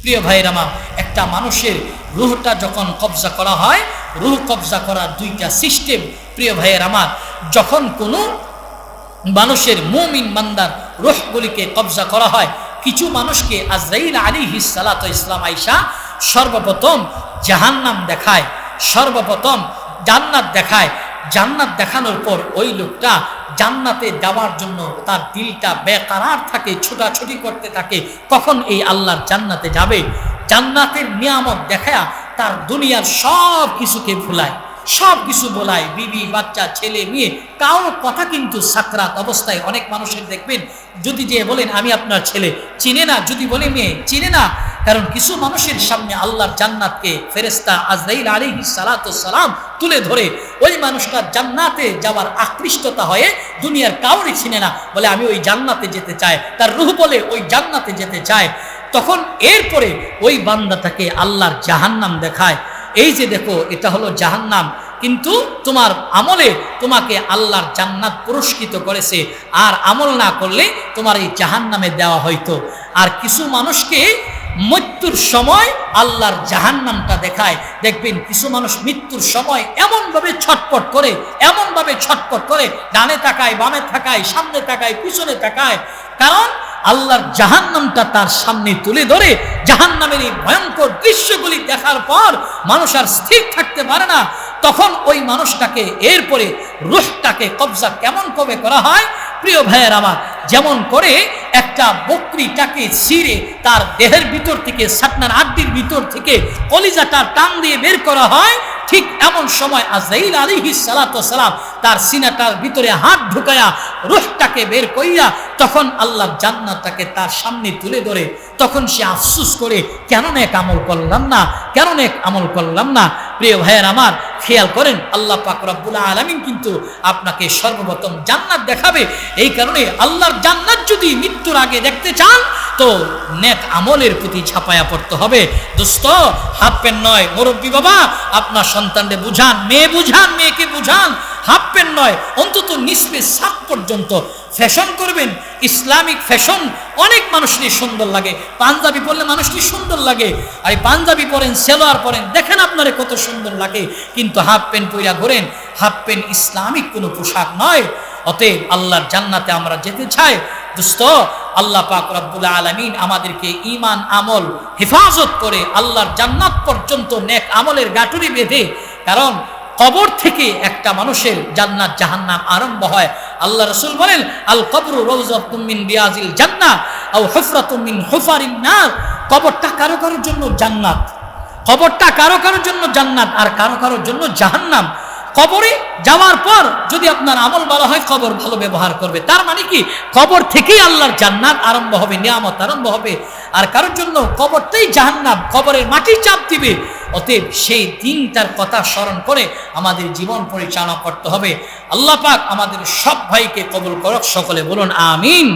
প্রিয় ভাইয়ের আমার, একটা মানুষের রুহটা যখন কবজা করা হয়, রুহ কবজা করার দুইটা সিস্টেম। প্রিয় ভাইয়ের আমার, যখন কোনো মানুষের মুমিন বান্দার রুহগুলিকে কবজা করা হয়, কিছু মানুষকে আজরাইল আলাইহিস সালাতু ইসলাম আইসা সর্বপ্রথম জাহান্নাম দেখায়, সর্বপ্রথম জান্নাত দেখায়। জান্নাত দেখানোর পর ওই লোকটা জান্নাতে যাওয়ার জন্য তার দিলটা বেকারার থাকে, ছোটাছুটি করতে থাকে, কখন এই আল্লাহর জান্নাতে যাবে। জান্নাতের নিয়ামত দেখায়া তার দুনিয়ার সব কিছুকে ভুলায়, সব কিছু বলায়, বিবি বাচ্চা ছেলে মেয়ে, কারোর কথা কিন্তু সাকরাত অবস্থায় অনেক মানুষের দেখবেন, যদি যে বলেন আমি আপনার ছেলে, চিনে না, যদি বলে মেয়ে, চিনে না। কারণ কিছু মানুষের সামনে আল্লাহর জান্নাতকে ফেরেশতা আজরাইল আলাইহিস সালাতু সালাম তুলে ধরে, ওই মানুষটা জান্নাতে যাওয়ার আকৃষ্টতা হয়ে দুনিয়ার কাউরে চিনে না, বলে আমি ওই জান্নাতে যেতে চাই, তার রূহ বলে ওই জান্নাতে যেতে চায়। তখন এরপরে ওই বান্দাটাকে আল্লাহর জাহান্নাম দেখায়, এই যে দেখো এটা হলো জাহান্নাম, কিন্তু তোমার আমলে তোমাকে আল্লাহর জান্নাত পুরস্কৃত করেছে, আর আমল না করলে তোমার এই জাহান্নামে দেওয়া হইতো। আর কিছু মানুষকে মৃত্যুর সময় আল্লাহর জাহান্নামটা দেখায়। দেখবেন কিছু মানুষ মৃত্যুর সময় এমনভাবে ছটপট করে, এমনভাবে ছটপট করে, ডানে তাকায়, বামে তাকায়, সামনে তাকায়, পিছনে তাকায়, কারণ আল্লাহর জাহান্নামটা তার সামনে তুলে ধরে। জাহান্নামের এই ভয়ঙ্কর দৃশ্যগুলি দেখার পর মানুষ আর স্থির থাকতে পারে না। তখন ওই মানুষটাকে এরপরে রূহটাকে কবজা কেমন কবে করা হয়? প্রিয় ভাইয়ের আমার, যেমন করে একটা বকরিটাকে ছিঁড়ে তার দেহের ভিতর থেকে, সাতনার আড্ডির ভিতর থেকে কলিজাটা টান দিয়ে বের করা হয়, ঠিক এমন সময় আজরাইল আলাইহিস সালাতু সালাম তার সিনাটার ভিতরে হাত ঢুকায়া রূহটাকে বের কইরা তখন আল্লাহর জান্নাতটাকে তার সামনে তুলে ধরে। তখন সে আফসোস করে, কেন নেক আমল করলাম না, কেন নেক আমল করলাম না। প্রিয় ভাইয়ের আমার, খেয়াল করেন, আল্লাহ পাক রব্বুল আলামিন কিন্তু আপনাকে সর্বপ্রথম জান্নাত দেখাবে। এই কারণে আল্লাহর জান্নাত যদি মৃত্যুর আগে দেখতে চান তো নেক আমলের প্রতি ছাপায়া পড়তে হবে। দোস্ত, হাফ প্যান্ট নয়, মুরব্বী বাবা আপনার সন্তানদের বুঝান, মেয়ে বুঝান, মেয়েকে বুঝান, হাফ প্যান্ট নয়, অন্তত নিসবে সাত পর্যন্ত ফ্যাশন করবেন। ইসলামিক ফ্যাশন অনেক মানুষেরই সুন্দর লাগে, পাঞ্জাবি পরলে মানুষটি সুন্দর লাগে, আর পাঞ্জাবি পরেন, সেলোয়ার পরেন, দেখেন আপনারে কত সুন্দর লাগে, কিন্তু হাফ প্যান্ট পইরা ঘোরেন, হাফ প্যান্ট ইসলামিক কোনো পোশাক নয়। অতএব আল্লাহর জান্নাতে আমরা যেতে চাই। দোস্ত, আল্লাহ পাক রব্বুল আলামিন আমাদেরকে ঈমান আমল হেফাজত করে আল্লাহর জান্নাত পর্যন্ত নেক আমলের গাঁটুরি বেঁধে, কারণ কবর থেকে একটা মানুষের জান্নাত জাহান্নাম আরম্ভ হয়। আল্লাহ রাসূল বলেন, আল কবরু রাউযাতুম মিন রিয়াজিল জান্নাহ আও হুফরাতুম মিন হুফারিন নার। কবরটা কারো কারোর জন্য জান্নাত, কবরটা কারো কারোর জন্য জান্নাত, আর কারো কারোর জন্য জাহান্নাম। কবরে যাওয়ার পর যদি আপনার আমল ভালো হয়, কবর ভালো ব্যবহার করবে, তার মানে কি কবর থেকেই আল্লাহর জান্নাত আরম্ভ হবে, নিয়ামত আরম্ভ হবে। আর কারোর জন্য কবরটাই জাহান্নাম, কবরের মাটি চাপ দিবে। অতএব সেই দিনটার কথা স্মরণ করে আমাদের জীবন পরিচালনা করতে হবে। আল্লাহ পাক আমাদের সব ভাইকে কবুল করুক, সকলে বলুন আমিন।